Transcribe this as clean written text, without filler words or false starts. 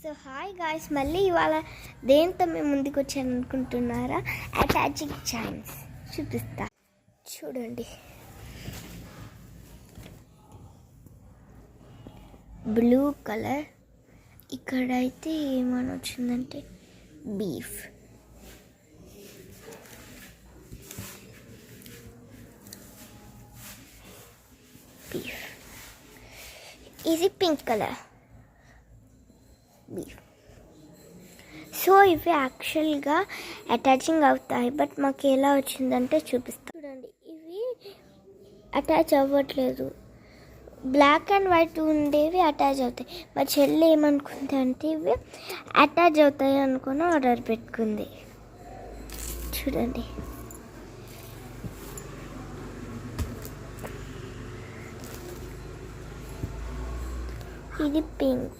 So hi guys, మళ్ళీ ఇవాళ దేంతో మేము ముందుకు వచ్చాను అనుకుంటున్నారా? అటాచింగ్ చైన్స్ చూపిస్తా చూడండి. బ్లూ కలర్, ఇక్కడైతే ఏమని వచ్చిందంటే బీఫ్. ఇది పింక్ కలర్ బీఫ్. సో ఇవి యాక్చువల్గా అటాచింగ్ అవుతాయి, బట్ మాకు ఎలా వచ్చిందంటే చూపిస్తాను చూడండి. ఇవి అటాచ్ అవ్వట్లేదు. బ్లాక్ అండ్ వైట్ ఉండేవి అటాచ్ అవుతాయి. మా చెల్లి ఏమనుకుంది అంటే ఇవి అటాచ్ అవుతాయి అనుకుని ఆర్డర్ పెట్టుకుంది. చూడండి, ఇది పింక్.